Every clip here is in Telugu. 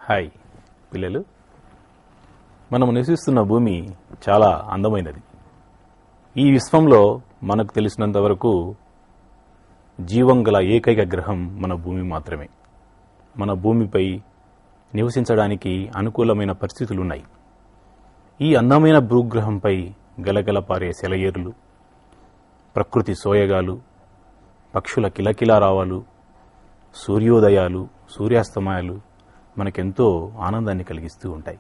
హాయ్ పిల్లలు, మనం నివసిస్తున్న భూమి చాలా అందమైనది. ఈ విశ్వంలో మనకు తెలిసినంత వరకు జీవం గల ఏకైక గ్రహం మన భూమి మాత్రమే. మన భూమిపై నివసించడానికి అనుకూలమైన పరిస్థితులున్నాయి. ఈ అందమైన భూగ్రహంపై గలగల పారే సెలయేరులు, ప్రకృతి సోయగాలు, పక్షుల కిలకిలారావాలు, సూర్యోదయాలు, సూర్యాస్తమయాలు మనకెంతో ఆనందాన్ని కలిగిస్తూ ఉంటాయి.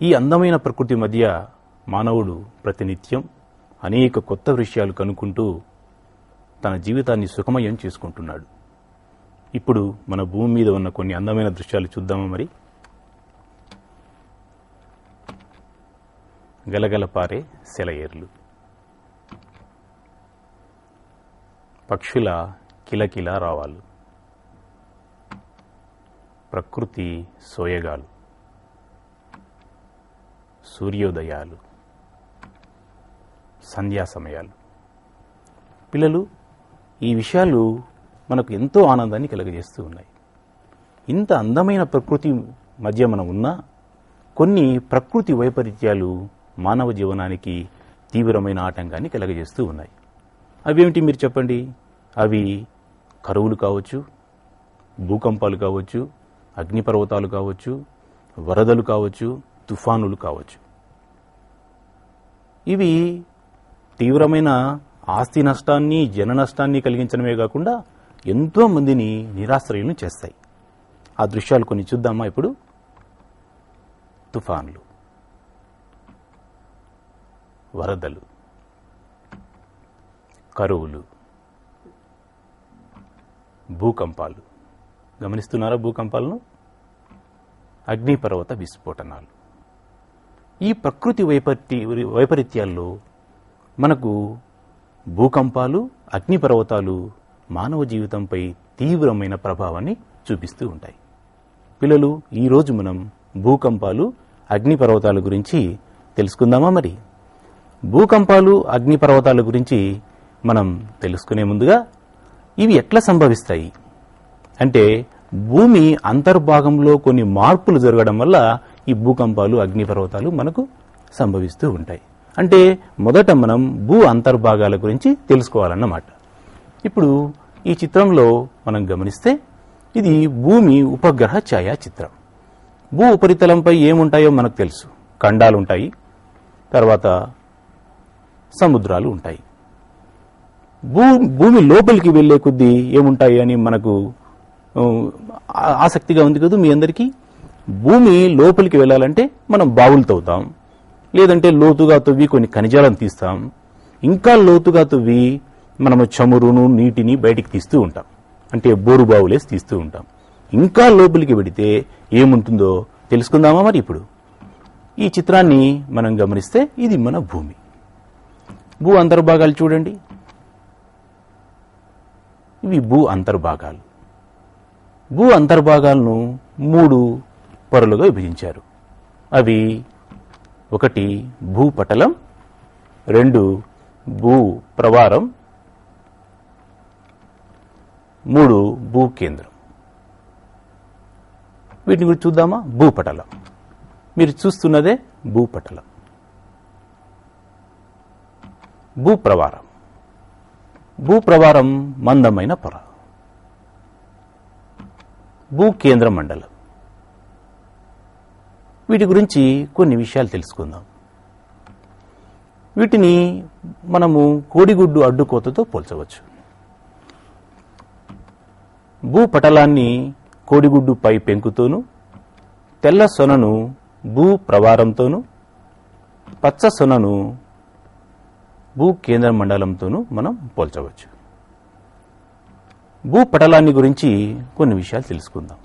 ఈ అందమైన ప్రకృతి మధ్య మానవుడు ప్రతినిత్యం అనేక కొత్త విషయాలు కనుక్కుంటూ తన జీవితాన్ని సుఖమయం చేసుకుంటున్నాడు. ఇప్పుడు మన భూమి మీద ఉన్న కొన్ని అందమైన దృశ్యాలు చూద్దామా మరి? గలగల పారే సెలయేర్లు, పక్షుల కిలకిల రావాలు, ప్రకృతి సోయగాలు, సూర్యోదయాలు, సంధ్యా సమయాలు. పిల్లలు, ఈ విషయాలు మనకు ఎంతో ఆనందాన్ని కలుగజేస్తూ ఉన్నాయి. ఇంత అందమైన ప్రకృతి మధ్య మనం ఉన్నా కొన్ని ప్రకృతి వైపరీత్యాలు మానవ జీవనానికి తీవ్రమైన ఆటంకాన్ని కలుగజేస్తూ ఉన్నాయి. అవేమిటి మీరు చెప్పండి? అవి కరువులు కావచ్చు, భూకంపాలు కావచ్చు, అగ్నిపర్వతాలు కావచ్చు, వరదలు కావచ్చు, తుఫానులు కావచ్చు. ఇవి తీవ్రమైన ఆస్తి నష్టాన్ని, జన నష్టాన్ని కలిగించడమే కాకుండా ఎంతో మందిని నిరాశ్రయులను చేస్తాయి. ఆ దృశ్యాలు కొన్ని చూద్దామా ఇప్పుడు? తుఫాన్లు, వరదలు, కరువులు, భూకంపాలు. గమనిస్తున్నారా భూకంపాలను? అగ్నిపర్వత విస్ఫోటనాలు. ఈ ప్రకృతి వైపరీత్యాల్లో మనకు భూకంపాలు, అగ్నిపర్వతాలు మానవ జీవితంపై తీవ్రమైన ప్రభావాన్ని చూపిస్తూ ఉంటాయి. పిల్లలు, ఈరోజు మనం భూకంపాలు, అగ్నిపర్వతాల గురించి తెలుసుకుందామా మరి? భూకంపాలు, అగ్నిపర్వతాల గురించి మనం తెలుసుకునే ముందుగా ఇవి ఎట్లా సంభవిస్తాయి అంటే, భూమి అంతర్భాగంలో కొన్ని మార్పులు జరగడం వల్ల ఈ భూకంపాలు, అగ్నిపర్వతాలు మనకు సంభవిస్తూ ఉంటాయి. అంటే మొదట మనం భూ అంతర్భాగాల గురించి తెలుసుకోవాలన్నమాట. ఇప్పుడు ఈ చిత్రంలో మనం గమనిస్తే ఇది భూమి ఉపగ్రహ ఛాయాచిత్రం. భూ ఉపరితలంపై ఏముంటాయో మనకు తెలుసు. ఖండాలు ఉంటాయి, తర్వాత సముద్రాలు ఉంటాయి. భూమి లోపలికి వెళ్లే కొద్దీ ఏముంటాయి అని మనకు ఆసక్తిగా ఉంది కదా మీ అందరికీ. భూమి లోపలికి వెళ్ళాలంటే మనం బావులు తవ్వుతాం, లేదంటే లోతుగా తవ్వి కొన్ని ఖనిజాలను తీస్తాం. ఇంకా లోతుగా తవ్వి మనము చమురును, నీటిని బయటికి తీస్తూ ఉంటాం, అంటే బోరు బావులేసి తీస్తూ ఉంటాం. ఇంకా లోపలికి వెడితే ఏముంటుందో తెలుసుకుందామా మరి? ఇప్పుడు ఈ చిత్రాన్ని మనం గమనిస్తే ఇది మన భూమి. భూ అంతర్భాగాలు చూడండి. ఇవి భూ అంతర్భాగాలు. భూ అంతర్భాగాలను 3 పొరలుగా విభజించారు. అవి 1 భూపటలం, 2 భూ ప్రవారం, 3 భూకేంద్రం. వీటిని గురించి చూద్దామా? భూపటలం. మీరు చూస్తున్నదే భూపటలం. భూప్రవారం. భూప్రవారం మందమైన పొర. భూకేంద్ర మండలం. వీటి గురించి కొన్ని విషయాలు తెలుసుకుందాం. వీటిని మనము కోడిగుడ్డు అడ్డుకోతతో పోల్చవచ్చు. భూపటలాన్ని కోడిగుడ్డు పై పెంకుతోనూ, తెల్ల సొనను భూ ప్రవారంతోనూ, పచ్చ సొనను భూకేంద్ర మండలంతోనూ మనం పోల్చవచ్చు. భూపటలాన్ని గురించి కొన్ని విషయాలు తెలుసుకుందాం.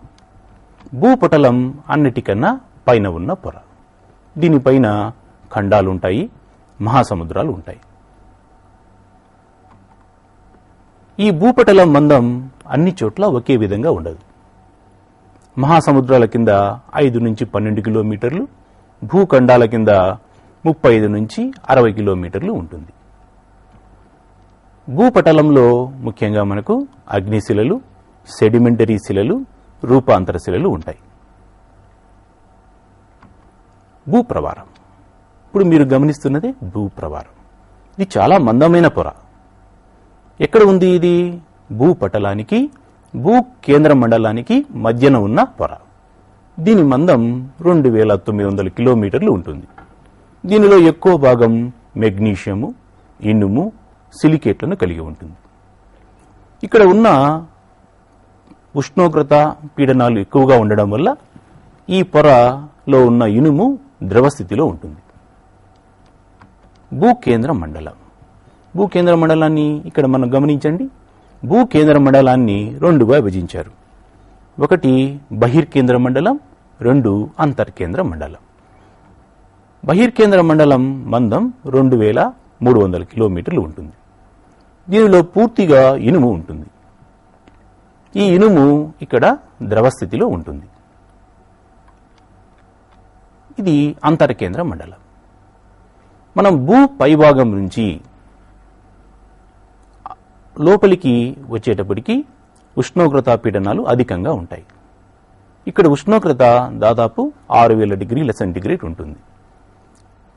భూపటలం అన్నిటికన్నా పైన ఉన్న పొర. దీనిపైన ఖండాలుంటాయి, మహాసముద్రాలు ఉంటాయి. ఈ భూపటలం మందం అన్ని చోట్ల ఒకే విధంగా ఉండదు. మహాసముద్రాల కింద 5 నుంచి 12 కిలోమీటర్లు, భూఖండాల కింద 35 నుంచి 60 కిలోమీటర్లు ఉంటుంది. భూపటలంలో ముఖ్యంగా మనకు అగ్నిశిలలు, సెడిమెంటరీ శిలలు, రూపాంతర శిలలు ఉంటాయి. భూప్రవారం. ఇప్పుడు మీరు గమనిస్తున్నది భూప్రవారం. ఇది చాలా మందమైన పొర. ఎక్కడ ఉంది ఇది? భూపటలానికి భూ కేంద్ర మండలానికి మధ్యన ఉన్న పొర. దీని మందం 2900 కిలోమీటర్లు ఉంటుంది. దీనిలో ఎక్కువ భాగం మెగ్నీషియము, ఇనుము, సిలికేట్లను కలిగి ఉంటుంది. ఇక్కడ ఉన్న ఉష్ణోగ్రత పీడనాలు ఎక్కువగా ఉండడం వల్ల ఈ పొరలో ఉన్న ఇనుము ద్రవ స్థితిలో ఉంటుంది. భూకేంద్ర మండలం. భూకేంద్ర మండలాన్ని ఇక్కడ మనం గమనించండి. భూకేంద్ర మండలాన్ని రెండుగా విభజించారు. ఒకటి బహిర్కేంద్ర మండలం, రెండు అంతర్కేంద్ర మండలం. బహిర్కేంద్ర మండలం మందం 2300 కిలోమీటర్లు ఉంటుంది. దీనిలో పూర్తిగా ఇనుము ఉంటుంది. ఈ ఇనుము ఇక్కడ ద్రవ స్థితిలో ఉంటుంది. ఇది అంతర్కేంద్ర మండలం. మనం భూ పైభాగం నుంచి లోపలికి వచ్చేటప్పటికి ఉష్ణోగ్రత పీడనాలు అధికంగా ఉంటాయి. ఇక్కడ ఉష్ణోగ్రత దాదాపు 6000 డిగ్రీల సెంటీగ్రేడ్ ఉంటుంది.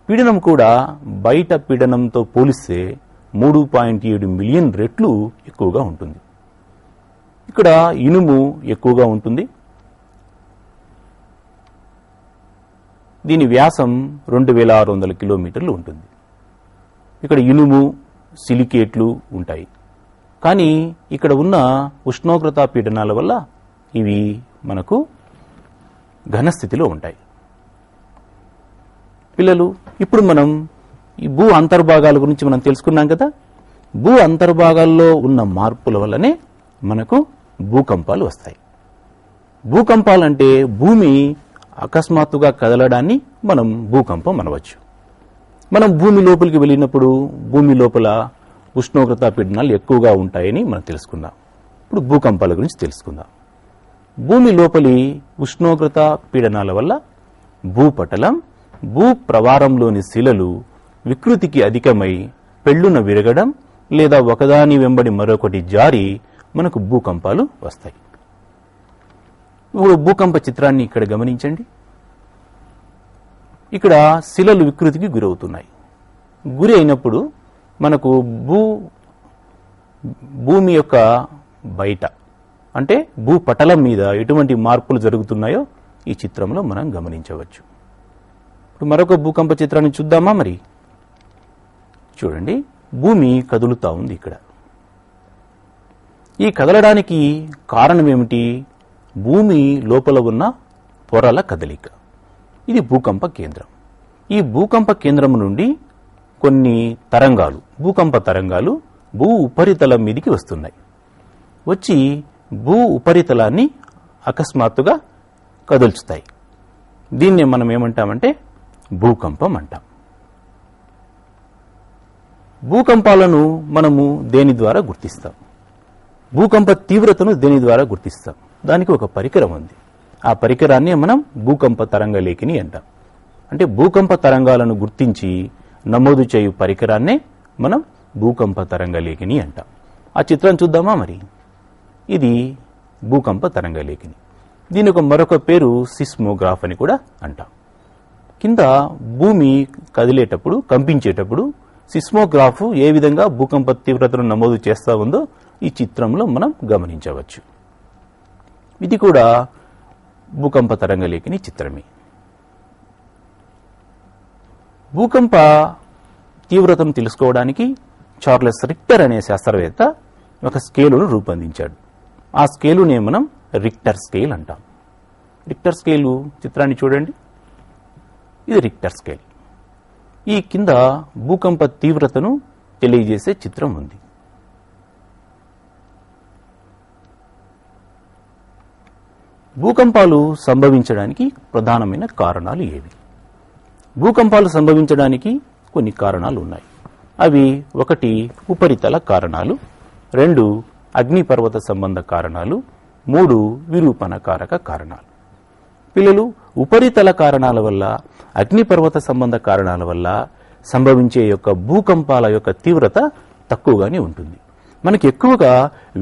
పీడనం కూడా బయట పీడనంతో పోలిస్తే 3.7 మిలియన్ రెట్లు ఎక్కువగా ఉంటుంది. ఇక్కడ ఇనుము ఎక్కువగా ఉంటుంది. దీని వ్యాసం 2600 కిలోమీటర్లు ఉంటుంది. ఇక్కడ ఇనుము, సిలికేట్లు ఉంటాయి. కానీ ఇక్కడ ఉన్న ఉష్ణోగ్రత పీడనాల వల్ల ఇవి మనకు ఘనస్థితిలో ఉంటాయి. పిల్లలు, ఇప్పుడు మనం ఈ భూ అంతర్భాగాల గురించి మనం తెలుసుకున్నాం కదా. భూ అంతర్భాగాల్లో ఉన్న మార్పుల వల్లనే మనకు భూకంపాలు వస్తాయి. భూకంపాలంటే భూమి అకస్మాత్తుగా కదలడాన్ని మనం భూకంపం అనవచ్చు. మనం భూమి లోపలికి వెళ్ళినప్పుడు భూమి లోపల ఉష్ణోగ్రత పీడనాలు ఎక్కువగా ఉంటాయని మనం తెలుసుకుందాం. ఇప్పుడు భూకంపాల గురించి తెలుసుకుందాం. భూమి లోపలి ఉష్ణోగ్రత పీడనాల వల్ల భూపటలం, భూ ప్రవారంలోని శిలలు వికృతికి అధికమై పెళ్లున విరగడం లేదా ఒకదాని వెంబడి మరొకటి జారి మనకు భూకంపాలు వస్తాయి. ఇప్పుడు భూకంప చిత్రాన్ని ఇక్కడ గమనించండి. ఇక్కడ శిలలు వికృతికి గురవుతున్నాయి. గురి అయినప్పుడు మనకు భూమి యొక్క బయట అంటే భూపటలం మీద ఎటువంటి మార్పులు జరుగుతున్నాయో ఈ చిత్రంలో మనం గమనించవచ్చు. ఇప్పుడు మరొక భూకంప చిత్రాన్ని చూద్దామా? మరి చూడండి, భూమి కదులుతా ఉంది. ఇక్కడ ఈ కదలడానికి కారణం ఏమిటి? భూమి లోపల ఉన్న పొరల కదలిక. ఇది భూకంప కేంద్రం. ఈ భూకంప కేంద్రం నుండి కొన్ని తరంగాలు, భూకంప తరంగాలు భూ ఉపరితలం మీదికి వస్తున్నాయి. వచ్చి భూ ఉపరితలాన్ని అకస్మాత్తుగా కదుల్చుతాయి. దీన్ని మనం ఏమంటామంటే భూకంపం అంటాం. భూకంపాలను మనము దేని ద్వారా గుర్తిస్తాం? భూకంప తీవ్రతను దేని ద్వారా గుర్తిస్తాం? దానికి ఒక పరికరం ఉంది. ఆ పరికరాన్ని మనం భూకంప తరంగ లేఖిని అంటాం. అంటే భూకంప తరంగాలను గుర్తించి నమోదు చేయు పరికరాన్నే మనం భూకంప తరంగ లేఖిని అంటాం. ఆ చిత్రం చూద్దామా? మరి ఇది భూకంప తరంగ లేఖిని. దీని మరొక పేరు సిస్మోగ్రాఫ్ అని కూడా అంటాం. కింద భూమి కదిలేటప్పుడు, కంపించేటప్పుడు సిస్మోగ్రాఫ్ ఏ విధంగా భూకంప తీవ్రతను నమోదు చేస్తా ఉందో ఈ చిత్రంలో మనం గమనించవచ్చు. ఇది కూడా భూకంప తరంగ లేఖిని చిత్రమే. భూకంప తీవ్రతను తెలుసుకోవడానికి చార్లెస్ రిక్టర్ అనే శాస్త్రవేత్త ఒక స్కేలును రూపొందించాడు. ఆ స్కేలునే మనం రిక్టర్ స్కేల్ అంటాం. రిక్టర్ స్కేలు చిత్రాన్ని చూడండి. ఇది రిక్టర్ స్కేల్. ఈ కింద భూకంప తీవ్రతను తెలియజేసే చిత్రం ఉంది. భూకంపాలు సంభవించడానికి ప్రధానమైన కారణాలు ఏవి? భూకంపాలు సంభవించడానికి కొన్ని కారణాలు ఉన్నాయి. అవి 1 ఉపరితల కారణాలు, 2 అగ్నిపర్వత సంబంధ కారణాలు, 3 విరూపణ కారక కారణాలు. పిల్లలు, ఉపరితల కారణాల వల్ల, అగ్నిపర్వత సంబంధ కారణాల వల్ల సంభవించే యొక్క భూకంపాల యొక్క తీవ్రత తక్కువగానే ఉంటుంది. మనకి ఎక్కువగా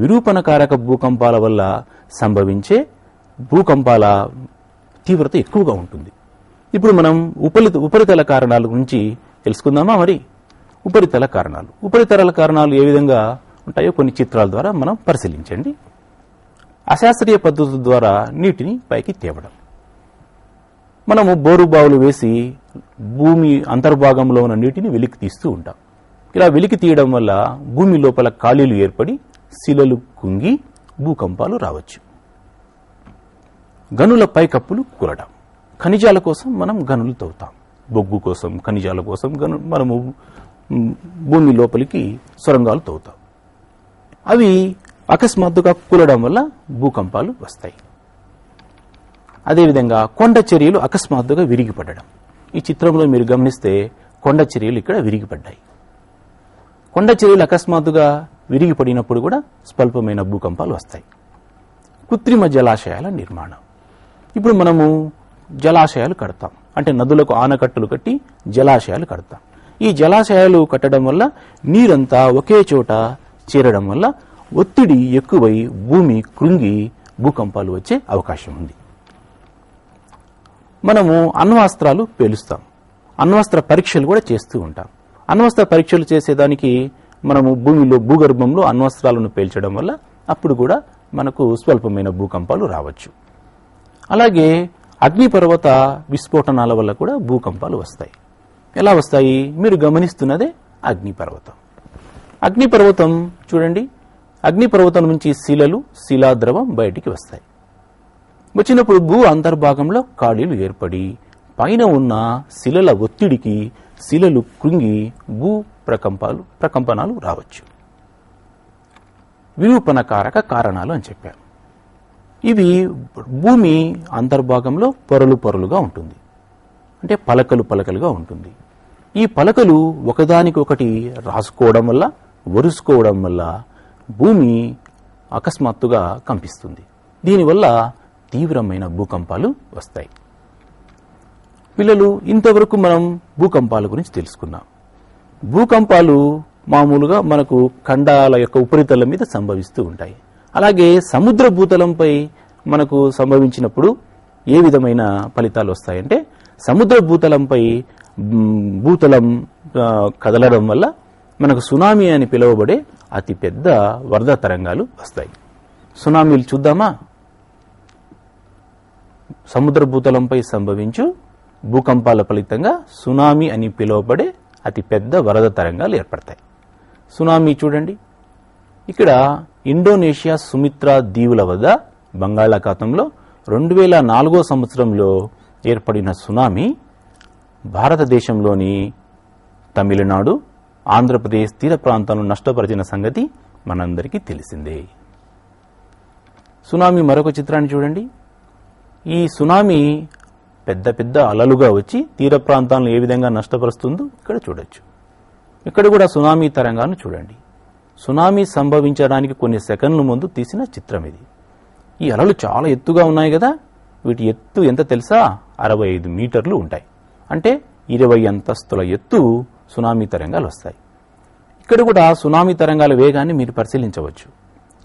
విరూపణ కారక భూకంపాల వల్ల సంభవించే భూకంపాల తీవ్రత ఎక్కువగా ఉంటుంది. ఇప్పుడు మనం ఉపరితల కారణాల గురించి తెలుసుకుందామా? మరి ఉపరితల కారణాలు ఏ విధంగా ఉంటాయో కొన్ని చిత్రాల ద్వారా మనం పరిశీలించండి. అశాస్త్రీయ పద్ధతుల ద్వారా నీటిని పైకి తేవడం. మనము బోరు బావులు వేసి భూమి అంతర్భాగంలో ఉన్న నీటిని వెలికి తీస్తూ ఉంటాం. ఇలా వెలికి తీయడం వల్ల భూమి లోపల ఖాళీలు ఏర్పడి శిలలు కుంగి భూకంపాలు రావచ్చు. గనుల పైకప్పులు కూలడం. ఖనిజాల కోసం మనం గనులు తవ్వుతాం. బొగ్గు కోసం, ఖనిజాల కోసం మనము భూమి లోపలికి సొరంగాలు తవ్వుతాం. అవి అకస్మాత్తుగా కూలడం వల్ల భూకంపాలు వస్తాయి. అదేవిధంగా కొండ చర్యలు అకస్మాత్తుగా విరిగిపడడం. ఈ చిత్రంలో మీరు గమనిస్తే కొండ చర్యలు ఇక్కడ విరిగిపడ్డాయి. కొండ చర్యలు అకస్మాత్తుగా విరిగిపడినప్పుడు కూడా స్వల్పమైన భూకంపాలు వస్తాయి. కృత్రిమ జలాశయాల నిర్మాణం. ఇప్పుడు మనము జలాశయాలు కడతాం, అంటే నదులకు ఆనకట్టలు కట్టి జలాశయాలు కడతాం. ఈ జలాశయాలు కట్టడం వల్ల నీరంతా ఒకే చోట చేరడం వల్ల ఒత్తిడి ఎక్కువై భూమి కృంగి భూకంపాలు వచ్చే అవకాశం ఉంది. మనము అణ్వాస్త్రాలు పేలుస్తాం. అణ్వస్త్ర పరీక్షలు కూడా చేస్తూ ఉంటాం. అణ్వస్త్ర పరీక్షలు చేసేదానికి మనము భూగర్భంలో అణ్వస్త్రాలను పేల్చడం వల్ల అప్పుడు కూడా మనకు స్వల్పమైన భూకంపాలు రావచ్చు. అలాగే అగ్నిపర్వత విస్ఫోటనాల వల్ల కూడా భూకంపాలు వస్తాయి. ఎలా వస్తాయి? మీరు గమనిస్తున్నదే అగ్నిపర్వతం. అగ్నిపర్వతం చూడండి, అగ్నిపర్వతం నుంచి శిలలు, శిలాద్రవం బయటికి వస్తాయి. వచ్చినప్పుడు భూ అంతర్భాగంలో ఖాళీలు ఏర్పడి పైన ఉన్న శిలల ఒత్తిడికి శిలలు కృంగి భూ ప్రకంపనాలు రావచ్చు. విరూపణకారక కారణాలు అని చెప్పారు. ఇవి భూమి అంతర్భాగంలో పొరలుగా ఉంటుంది, అంటే పలకలుగా ఉంటుంది. ఈ పలకలు ఒకదానికొకటి రాసుకోవడం వల్ల, వరుసుకోవడం వల్ల భూమి అకస్మాత్తుగా కంపిస్తుంది. దీనివల్ల తీవ్రమైన భూకంపాలు వస్తాయి. పిల్లలు, ఇంతవరకు మనం భూకంపాల గురించి తెలుసుకున్నాం. భూకంపాలు మామూలుగా మనకు ఖండాల యొక్క ఉపరితలం మీద సంభవిస్తూ ఉంటాయి. అలాగే సముద్ర భూతలంపై మనకు సంభవించినప్పుడు ఏ విధమైన ఫలితాలు వస్తాయంటే, సముద్ర భూతలం కదలడం వల్ల మనకు సునామీ అని పిలువబడే అతి పెద్ద వరద తరంగాలు వస్తాయి. సునామీలు చూద్దామా? సముద్ర భూతలంపై సంభవించు భూకంపాల ఫలితంగా సునామీ అని పిలువబడే అతి పెద్ద వరద తరంగాలు ఏర్పడతాయి. సునామీ చూడండి, ఇక్కడ ఇండోనేషియా సుమిత్రా దీవుల వద్ద బంగాళాఖాతంలో 2004 సంవత్సరంలో ఏర్పడిన సునామీ భారతదేశంలోని తమిళనాడు, ఆంధ్రప్రదేశ్ తీర ప్రాంతాలను నష్టపరిచిన సంగతి మనందరికీ తెలిసిందే. సునామీ మరొక చిత్రాన్ని చూడండి. ఈ సునామీ పెద్ద పెద్ద అలలుగా వచ్చి తీర ప్రాంతాలను ఏ విధంగా నష్టపరుస్తుందో ఇక్కడ చూడొచ్చు. ఇక్కడ కూడా సునామీ తరంగాలను చూడండి. సునామీ సంభవించడానికి కొన్ని సెకండ్ల ముందు తీసిన చిత్రం ఇది. ఈ అలలు చాలా ఎత్తుగా ఉన్నాయి కదా, వీటి ఎత్తు ఎంత తెలుసా? 65 మీటర్లు ఉంటాయి. అంటే 20 అంతస్తుల ఎత్తు సునామీ తరంగాలు వస్తాయి. ఇక్కడ కూడా సునామీ తరంగాల వేగాన్ని మీరు పరిశీలించవచ్చు.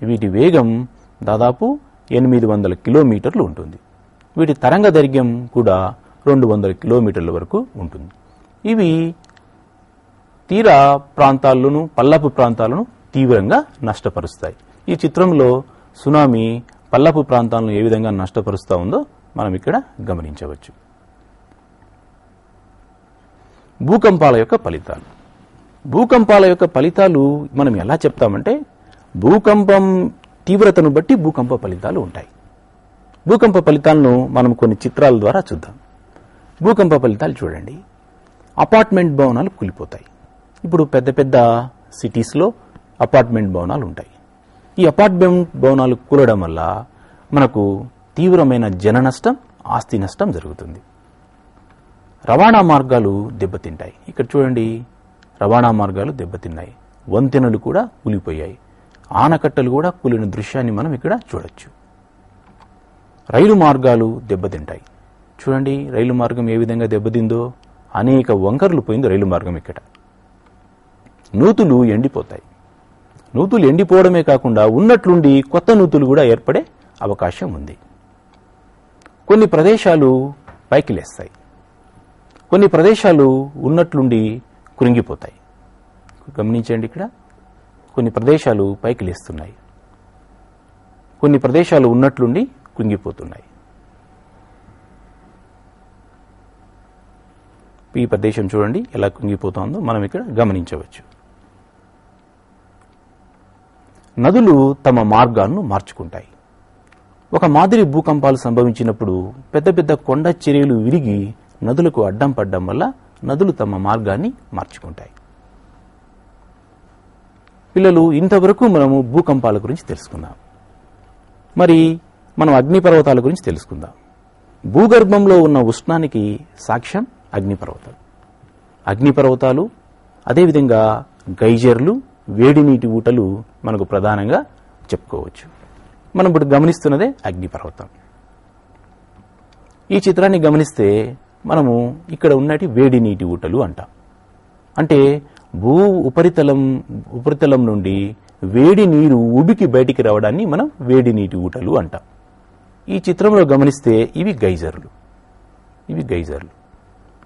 వీటి వేగం దాదాపు 800 కిలోమీటర్లు ఉంటుంది. వీటి తరంగ దైర్ఘ్యం కూడా 200 కిలోమీటర్ల వరకు ఉంటుంది. ఇవి తీర ప్రాంతాలను, పల్లపు ప్రాంతాలను తీవ్రంగా నష్టపరుస్తాయి. ఈ చిత్రంలో సునామీ పల్లపు ప్రాంతాలను ఏ విధంగా నష్టపరుస్తూ ఉందో మనం ఇక్కడ గమనించవచ్చు. భూకంపాల యొక్క ఫలితాలు. భూకంపాల యొక్క ఫలితాలు మనం ఎలా చెప్తామంటే, భూకంపం తీవ్రతను బట్టి భూకంప ఫలితాలు ఉంటాయి. భూకంప ఫలితాలను మనం కొన్ని చిత్రాల ద్వారా చూద్దాం. భూకంప ఫలితాలు చూడండి. అపార్ట్మెంట్ భవనాలు కూలిపోతాయి. ఇప్పుడు పెద్ద పెద్ద సిటీస్లో అపార్ట్మెంట్ భవనాలు ఉంటాయి. ఈ అపార్ట్మెంట్ భవనాలు కూలడం వల్ల మనకు తీవ్రమైన జన నష్టం, ఆస్తి నష్టం జరుగుతుంది. రవాణా మార్గాలు దెబ్బతింటాయి. ఇక్కడ చూడండి, రవాణా మార్గాలు దెబ్బతిన్నాయి. వంతెనలు కూడా కూలిపోయాయి. ఆనకట్టలు కూడా కూలిన దృశ్యాన్ని మనం ఇక్కడ చూడొచ్చు. రైలు మార్గాలు దెబ్బతింటాయి. చూడండి, రైలు మార్గం ఏ విధంగా దెబ్బతిందో. అనేక వంకర్లు పోయింది రైలు మార్గం. ఇక్కడ నూతులు ఎండిపోతాయి. నూతులు ఎండిపోవడమే కాకుండా ఉన్నట్లుండి కొత్త నూతులు కూడా ఏర్పడే అవకాశం ఉంది. కొన్ని ప్రదేశాలు పైకి లేస్తాయి. కొన్ని ప్రదేశాలు ఉన్నట్లుండి కృంగిపోతాయి. గమనించండి, ఇక్కడ కొన్ని ప్రదేశాలు పైకి లేస్తున్నాయి, కొన్ని ప్రదేశాలు ఉన్నట్లుండి కృంగిపోతున్నాయి. ఈ ప్రదేశం చూడండి ఎలా కృంగిపోతుందో మనం ఇక్కడ గమనించవచ్చు. నదులు తమ మార్గాలను మార్చుకుంటాయి. ఒక మాదిరి భూకంపాలు సంభవించినప్పుడు పెద్ద పెద్ద కొండ చర్యలు విరిగి నదులకు అడ్డం పడడం వల్ల నదులు తమ మార్గాన్ని మార్చుకుంటాయి. పిల్లలు, ఇంతవరకు మనము భూకంపాల గురించి తెలుసుకుందాం. మరి మనం అగ్నిపర్వతాల గురించి తెలుసుకుందాం. భూగర్భంలో ఉన్న ఉష్ణానికి సాక్ష్యం అగ్నిపర్వతాలు. అగ్నిపర్వతాలు అదేవిధంగా గైజర్లు, వేడి నీటి ఊటలు మనకు ప్రధానంగా చెప్పుకోవచ్చు. మనం ఇప్పుడు గమనిస్తున్నదే అగ్నిపర్వతం. ఈ చిత్రాన్ని గమనిస్తే మనము ఇక్కడ ఉన్నటి వేడి నీటి ఊటలు అంటాం. అంటే భూ ఉపరితలం నుండి వేడి నీరు ఉబికి బయటికి రావడాన్ని మనం వేడి నీటి ఊటలు అంటాం. ఈ చిత్రంలో గమనిస్తే ఇవి గైజర్లు.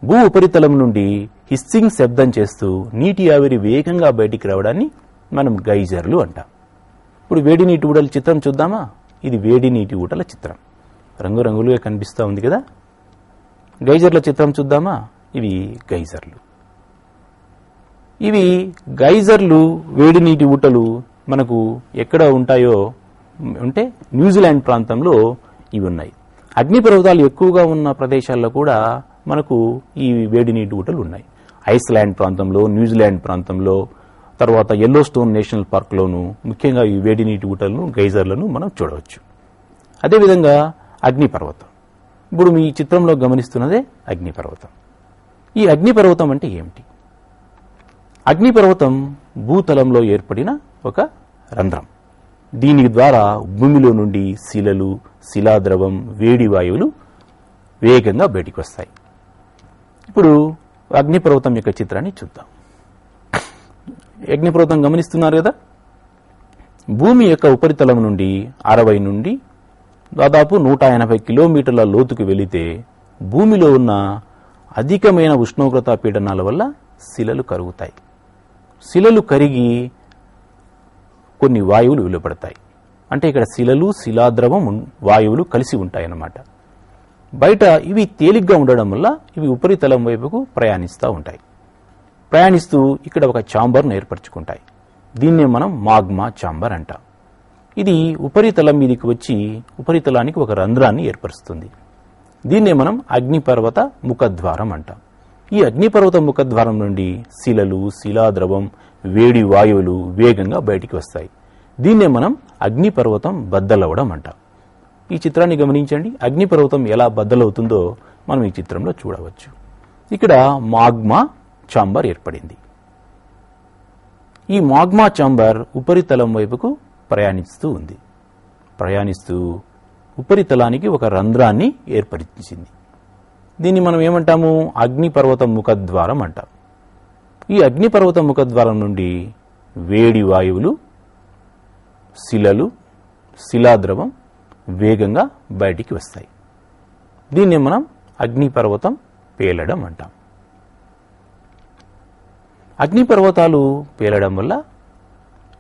భూ ఉపరితలం నుండి హిస్సింగ్ శబ్దం చేస్తూ నీటి ఆవిరి వేగంగా బయటికి రావడాన్ని మనం గైజర్లు అంటాం. ఇప్పుడు వేడి నీటి ఊటల చిత్రం చూద్దామా? ఇది వేడి నీటి ఊటల చిత్రం, రంగురంగులుగా కనిపిస్తూ ఉంది కదా. గైజర్ల చిత్రం చూద్దామా? ఇవి గైజర్లు. ఇవి గైజర్లు, వేడి నీటి ఊటలు మనకు ఎక్కడ ఉంటాయో అంటే న్యూజిలాండ్ ప్రాంతంలో ఇవి ఉన్నాయి. అగ్నిపర్వతాలు ఎక్కువగా ఉన్న ప్రదేశాల్లో కూడా మనకు ఈ వేడి నీటి ఊటలు ఉన్నాయి. ఐస్లాండ్ ప్రాంతంలో, న్యూజిలాండ్ ప్రాంతంలో, తర్వాత ఎల్లోస్టోన్ నేషనల్ పార్క్లోను ముఖ్యంగా ఈ వేడి నీటి ఊటలను, గైజర్లను మనం చూడవచ్చు. అదేవిధంగా అగ్నిపర్వతం. ఇప్పుడు మీ చిత్రంలో గమనిస్తున్నదే అగ్నిపర్వతం. ఈ అగ్నిపర్వతం అంటే ఏమిటి? అగ్నిపర్వతం భూతలంలో ఏర్పడిన ఒక రంధ్రం. దీని ద్వారా భూమిలో నుండి శిలలు, శిలాద్రవం, వేడి వాయువులు వేగంగా బయటికి వస్తాయి. ఇప్పుడు అగ్నిపర్వతం యొక్క చిత్రాన్ని చూద్దాం. అగ్నిపర్వతం గమనిస్తున్నారు కదా. భూమి యొక్క ఉపరితలం నుండి 60 నుండి దాదాపు 180 కిలోమీటర్ల లోతుకు వెళితే భూమిలో ఉన్న అధికమైన ఉష్ణోగ్రత పీడనాల వల్ల శిలలు కరుగుతాయి. శిలలు కరిగి కొన్ని వాయువులు వెలువడతాయి. అంటే ఇక్కడ శిలలు, శిలాద్రవం, వాయువులు కలిసి ఉంటాయన్నమాట. బయట ఇవి తేలిగ్గా ఉండడం వల్ల ఇవి ఉపరితలం వైపుకు ప్రయాణిస్తూ ఉంటాయి. ప్రయాణిస్తూ ఇక్కడ ఒక ఛాంబర్ను ఏర్పరచుకుంటాయి. దీన్నే మనం మాగ్మా ఛాంబర్ అంటాం. ఇది ఉపరితలం మీదకి వచ్చి ఉపరితలానికి ఒక రంధ్రాన్ని ఏర్పరుస్తుంది. దీన్నే మనం అగ్నిపర్వత ముఖద్వారం అంటాం. ఈ అగ్నిపర్వత ముఖద్వారం నుండి శిలలు, శిలాద్రవం, వేడి వాయువులు వేగంగా బయటికి వస్తాయి. దీన్నే మనం అగ్నిపర్వతం బద్దలవడం అంటాం. ఈ చిత్రాన్ని గమనించండి. అగ్నిపర్వతం ఎలా బద్దలవుతుందో మనం ఈ చిత్రంలో చూడవచ్చు. ఇక్కడ మాగ్మా ఛాంబర్ ఏర్పడింది. ఈ మాగ్మా ఛాంబర్ ఉపరితలం వైపుకు ప్రయాణిస్తూ ఉంది. ప్రయాణిస్తూ ఉపరితలానికి ఒక రంధ్రాన్ని ఏర్పరిచింది. దీన్ని మనం ఏమంటాము? అగ్నిపర్వత ముఖద్వారం అంటాం. ఈ అగ్నిపర్వత ముఖద్వారం నుండి వేడి వాయువులు, శిలలు, శిలాద్రవం వేగంగా బయటికి వస్తాయి. దీన్ని మనం అగ్నిపర్వతం పేలడం అంటాం. అగ్నిపర్వతాలు పేలడం వల్ల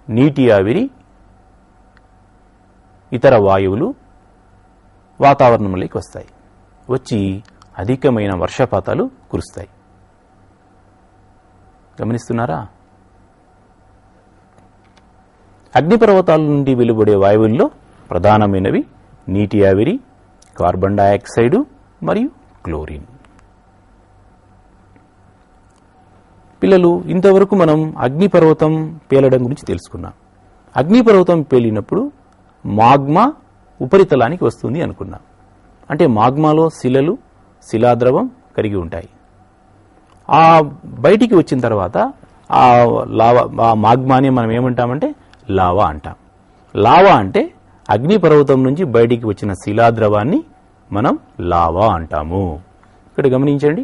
నీటి ఆవిరి, ఇతర వాయువులు వాతావరణంలోకి వస్తాయి. వచ్చి అధికమైన వర్షపాతాలు కురుస్తాయి. గమనిస్తున్నారా? అగ్నిపర్వతాల నుండి వెలువడే వాయువుల్లో ప్రధానమైనవి నీటి ఆవిరి, కార్బన్ డయాక్సైడ్ మరియు క్లోరిన్. పిల్లలు, ఇంతవరకు మనం అగ్నిపర్వతం పేలడం గురించి తెలుసుకున్నాం. అగ్నిపర్వతం పేలినప్పుడు మాగ్మా ఉపరితలానికి వస్తుంది అనుకున్నాం. అంటే మాగ్మాలో శిలలు, శిలాద్రవం కరిగి ఉంటాయి. ఆ బయటికి వచ్చిన తర్వాత ఆ లావా, ఆ మాగ్మాని మనం ఏమంటామంటే లావా అంటాం. లావా అంటే అగ్నిపర్వతం నుంచి బయటికి వచ్చిన శిలాద్రవాన్ని మనం లావా అంటాము. ఇక్కడ గమనించండి.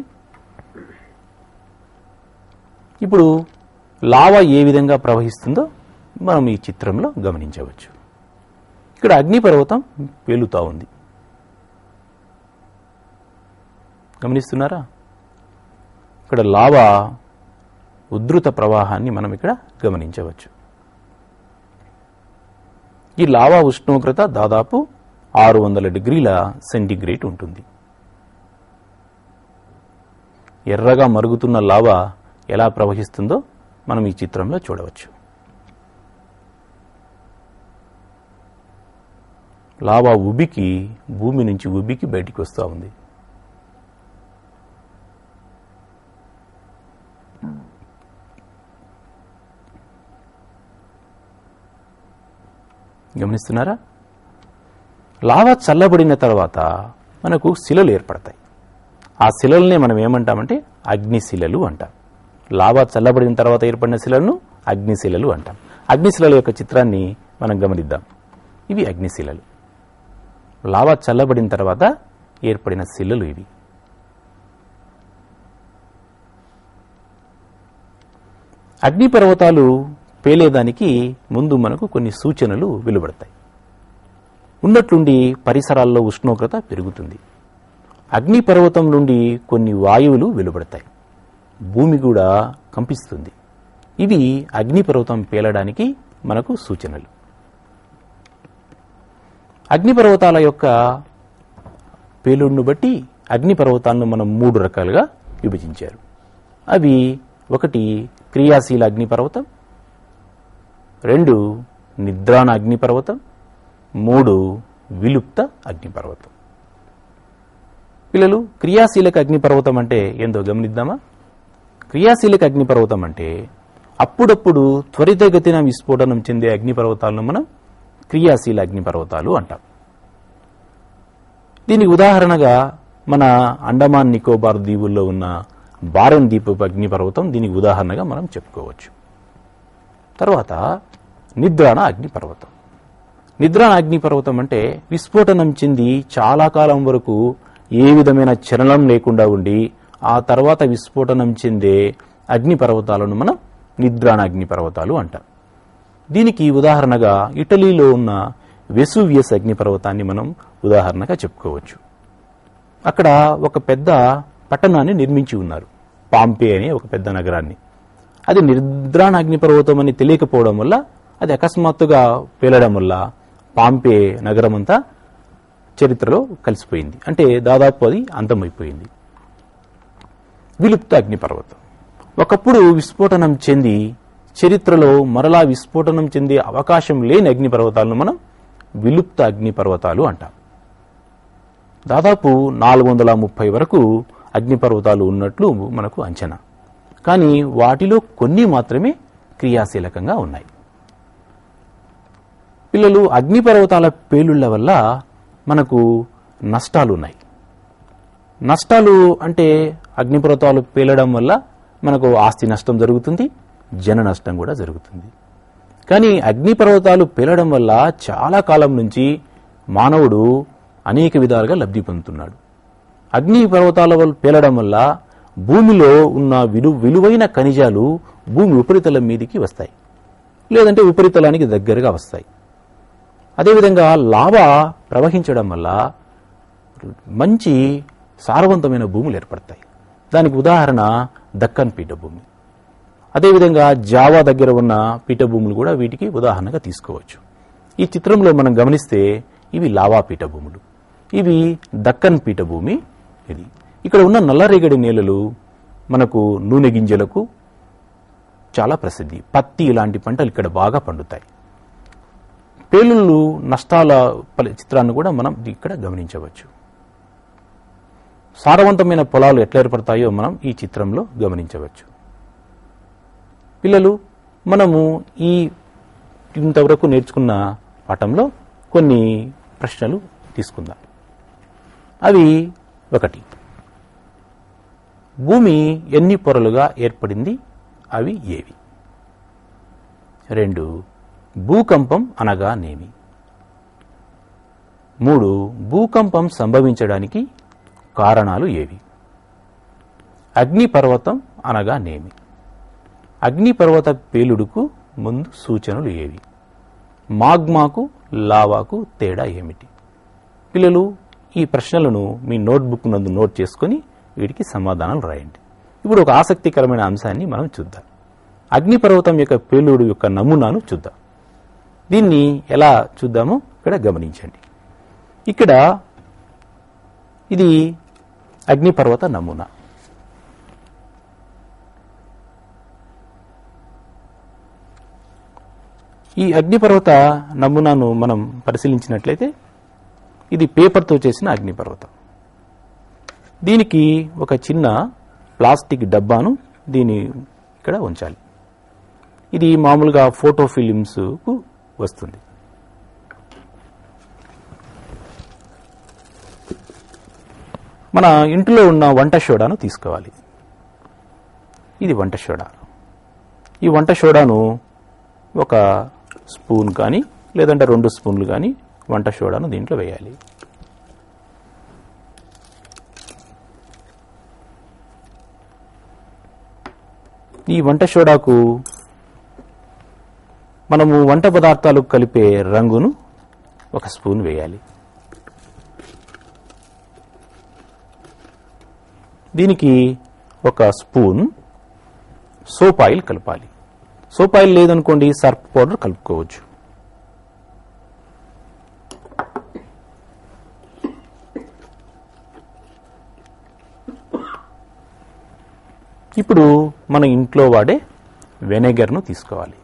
ఇప్పుడు లావా ఏ విధంగా ప్రవహిస్తుందో మనం ఈ చిత్రంలో గమనించవచ్చు. ఇక్కడ అగ్నిపర్వతం పేలుతా ఉంది. గమనిస్తున్నారా? ఇక్కడ లావా ఉధృత ప్రవాహాన్ని మనం ఇక్కడ గమనించవచ్చు. ఈ లావా ఉష్ణోగ్రత దాదాపు 600 డిగ్రీల సెంటీగ్రేడ్ ఉంటుంది. ఎర్రగా మరుగుతున్న లావా ఎలా ప్రవహిస్తుందో మనం ఈ చిత్రంలో చూడవచ్చు. లావా ఉబికి భూమి నుంచి ఉబికి బయటికి వస్తూ ఉంది. గమనిస్తున్నారా? లావా చల్లబడిన తర్వాత మనకు శిలలు ఏర్పడతాయి. ఆ శిలల్నే మనం ఏమంటామంటే అగ్నిశిలలు అంటాం. లావా చల్లబడిన తర్వాత ఏర్పడిన శిలలను అగ్నిశిలలు అంటాం. అగ్నిశిలల యొక్క చిత్రాన్ని మనం గమనిద్దాం. ఇవి అగ్నిశిలలు. లావా చల్లబడిన తర్వాత ఏర్పడిన శిలలు ఇవి. అగ్నిపర్వతాలు పేలేదానికి ముందు మనకు కొన్ని సూచనలు వెలువడతాయి. ఉన్నట్లుండి పరిసరాల్లో ఉష్ణోగ్రత పెరుగుతుంది. అగ్నిపర్వతం నుండి కొన్ని వాయువులు వెలువడతాయి. భూమి కూడా కంపిస్తుంది. ఇవి అగ్నిపర్వతం పేలడానికి మనకు సూచనలు. అగ్నిపర్వతాల యొక్క పేలుడును బట్టి అగ్నిపర్వతాలను మనం 3 రకాలుగా విభజించారు. అవి 1 క్రియాశీల అగ్నిపర్వతం, 2 నిద్రాణ అగ్నిపర్వతం, 3 విలుప్త అగ్నిపర్వతం. పిల్లలు, క్రియాశీలక అగ్నిపర్వతం అంటే ఏందో గమనిద్దామా? క్రియాశీలక అగ్నిపర్వతం అంటే అప్పుడప్పుడు త్వరితగతిన విస్ఫోటనం చెందే అగ్నిపర్వతాలను మనం క్రియాశీల అగ్నిపర్వతాలు అంటాం. దీనికి ఉదాహరణగా మన అండమాన్ నికోబార్ దీవుల్లో ఉన్న బారెన్ ద్వీపపు అగ్నిపర్వతం దీనికి ఉదాహరణగా మనం చెప్పుకోవచ్చు. తర్వాత నిద్రాణ అగ్నిపర్వతం. నిద్రాణ అగ్నిపర్వతం అంటే విస్ఫోటనం చెంది చాలా కాలం వరకు ఏ విధమైన చలనం లేకుండా ఉండి ఆ తర్వాత విస్ఫోటనం చెందే అగ్నిపర్వతాలను మనం నిద్రాణ అగ్నిపర్వతాలు అంటాం. దీనికి ఉదాహరణగా ఇటలీలో ఉన్న వెసూవియస్ అగ్నిపర్వతాన్ని మనం ఉదాహరణగా చెప్పుకోవచ్చు. అక్కడ ఒక పెద్ద పట్టణాన్ని నిర్మించి ఉన్నారు, పాంపే అనే ఒక పెద్ద నగరాన్ని. అది నిద్రాణ అగ్నిపర్వతం అని తెలియకపోవడం వల్ల, అది అకస్మాత్తుగా పేలడం వల్ల పాంపే నగరమంతా చరిత్రలో కలిసిపోయింది. అంటే దాదాపు అది అంతమైపోయింది. విలుప్త అగ్నిపర్వతం ఒకప్పుడు విస్ఫోటనం చెంది చరిత్రలో మరలా విస్ఫోటనం చెందే అవకాశం లేని అగ్నిపర్వతాలను మనం విలుప్త అగ్నిపర్వతాలు అంటాం. దాదాపు 430 వరకు అగ్నిపర్వతాలు ఉన్నట్లు మనకు అంచనా. కానీ వాటిలో కొన్ని మాత్రమే క్రియాశీలకంగా ఉన్నాయి. పిల్లలు, అగ్నిపర్వతాల పేలుళ్ల వల్ల మనకు నష్టాలు ఉన్నాయి. నష్టాలు అంటే అగ్నిపర్వతాలు పేలడం వల్ల మనకు ఆస్తి నష్టం జరుగుతుంది, జన నష్టం కూడా జరుగుతుంది. కానీ అగ్నిపర్వతాలు పేలడం వల్ల చాలా కాలం నుంచి మానవుడు అనేక విధాలుగా లబ్ధి పొందుతున్నాడు. అగ్నిపర్వతాల పేలడం వల్ల భూమిలో ఉన్న విలువైన ఖనిజాలు భూమి ఉపరితలం మీదికి వస్తాయి, లేదంటే ఉపరితలానికి దగ్గరగా వస్తాయి. అదేవిధంగా లావా ప్రవహించడం వల్ల మంచి సారవంతమైన భూములు ఏర్పడతాయి. దానికి ఉదాహరణ దక్కన్ పీఠభూమి. అదేవిధంగా జావా దగ్గర ఉన్న పీఠభూములు కూడా వీటికి ఉదాహరణగా తీసుకోవచ్చు. ఈ చిత్రంలో మనం గమనిస్తే ఇవి లావా పీఠభూములు, ఇవి దక్కన్ పీఠభూమి. ఇది ఇక్కడ ఉన్న నల్లరేగడి నేలలు మనకు నూనె గింజలకు చాలా ప్రసిద్ధి. పత్తి ఇలాంటి పంటలు ఇక్కడ బాగా పండుతాయి. పేలుళ్ళు నష్టాల చిత్రాన్ని కూడా మనం ఇక్కడ గమనించవచ్చు. సారవంతమైన పొలాలు ఎట్లా ఏర్పడతాయో మనం ఈ చిత్రంలో గమనించవచ్చు. పిల్లలు, మనము ఇంతవరకు నేర్చుకున్న పాఠంలో కొన్ని ప్రశ్నలు తీసుకుందాం. అవి 1, భూమి ఎన్ని పొరలుగా ఏర్పడింది? అవి ఏవి? 2, భూకంపం అనగా నేమి? 3, భూకంపం సంభవించడానికి కారణాలు ఏవి? అగ్నిపర్వతం అనగా నేమి? అగ్నిపర్వత పేలుడుకు ముందు సూచనలు ఏవి? మాగ్మాకు లావాకు తేడా ఏమిటి? పిల్లలు, ఈ ప్రశ్నలను మీ నోట్బుక్ నందు నోట్ చేసుకుని వీటికి సమాధానాలు రాయండి. ఇప్పుడు ఒక ఆసక్తికరమైన అంశాన్ని మనం చూద్దాం. అగ్నిపర్వతం యొక్క పేలుడు యొక్క నమూనాను చూద్దాం. దీన్ని ఎలా చూద్దామో ఇక్కడ గమనించండి. ఇక్కడ ఇది అగ్నిపర్వత నమూనా. ఈ అగ్నిపర్వత నమూనాను మనం పరిశీలించినట్లయితే ఇది పేపర్తో చేసిన అగ్నిపర్వతం. దీనికి ఒక చిన్న ప్లాస్టిక్ డబ్బాను దీని ఇక్కడ ఉంచాలి. ఇది మామూలుగా ఫోటో ఫిలిమ్స్కు వస్తుంది. మన ఇంట్లో ఉన్న వంట సోడాను తీసుకోవాలి. ఇది వంట సోడా. ఈ వంట సోడాను ఒక స్పూన్ కానీ లేదంటే 2 స్పూన్లు కానీ వంట సోడాను దీంట్లో వేయాలి. ఈ వంట సోడాకు మనము వంట పదార్థాలు కలిపే రంగును 1 స్పూన్ వేయాలి. దీనికి 1 స్పూన్ సోప్ ఆయిల్ కలపాలి. సోప్ ఆయిల్ లేదనుకోండి సర్ఫ్ పౌడర్ కలుపుకోవచ్చు. ఇప్పుడు మన ఇంట్లో వాడే వెనిగర్ను తీసుకోవాలి.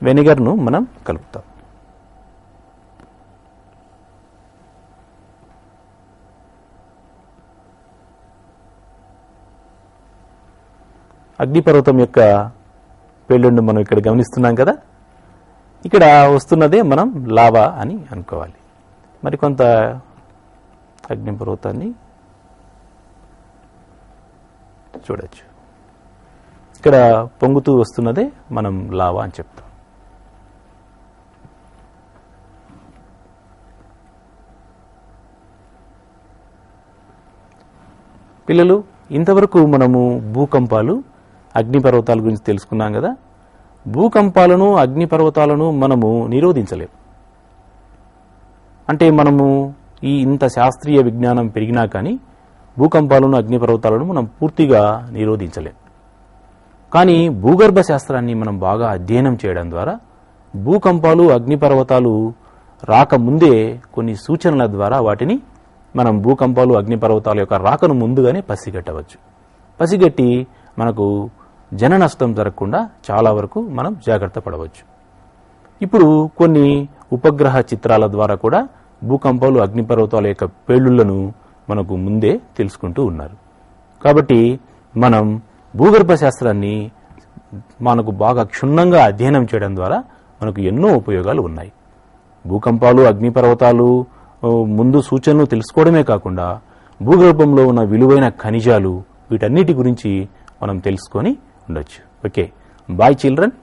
వెనిగర్ను మనం కలుపుతాం. అగ్నిపర్వతం యొక్క పేలుడును మనం ఇక్కడ గమనిస్తున్నాం కదా. ఇక్కడ వస్తున్నదే మనం లావా అని అనుకోవాలి. మరికొంత అగ్నిపర్వతాన్ని చూడొచ్చు. ఇక్కడ పొంగుతూ వస్తున్నదే మనం లావా అని చెప్తాం. పిల్లలు, ఇంతవరకు మనము భూకంపాలు, అగ్నిపర్వతాల గురించి తెలుసుకున్నాం కదా. భూకంపాలను, అగ్నిపర్వతాలను మనము నిరోధించలేము. అంటే మనము ఇంత శాస్త్రీయ విజ్ఞానం పెరిగినా కానీ భూకంపాలను, అగ్నిపర్వతాలను మనం పూర్తిగా నిరోధించలేం. కానీ భూగర్భ శాస్త్రాన్ని మనం బాగా అధ్యయనం చేయడం ద్వారా భూకంపాలు, అగ్నిపర్వతాలు రాకముందే కొన్ని సూచనల ద్వారా వాటిని మనం భూకంపాలు, అగ్నిపర్వతాల యొక్క రాకను ముందుగానే పసిగట్టవచ్చు. పసిగట్టి మనకు జన నష్టం జరగకుండా చాలా వరకు మనం జాగ్రత్త పడవచ్చు. ఇప్పుడు కొన్ని ఉపగ్రహ చిత్రాల ద్వారా కూడా భూకంపాలు, అగ్నిపర్వతాల యొక్క పేలుళ్లను మనకు ముందే తెలుసుకుంటూ ఉన్నారు. కాబట్టి మనం భూగర్భ శాస్త్రాన్ని మనకు బాగా క్షుణ్ణంగా అధ్యయనం చేయడం ద్వారా మనకు ఎన్నో ఉపయోగాలు ఉన్నాయి. భూకంపాలు, అగ్నిపర్వతాలు ముందు సూచనలు తెలుసుకోవడమే కాకుండా భూగర్భంలో ఉన్న విలువైన ఖనిజాలు, వీటన్నిటి గురించి మనం తెలుసుకొని ఉండొచ్చు. Okay, bye children.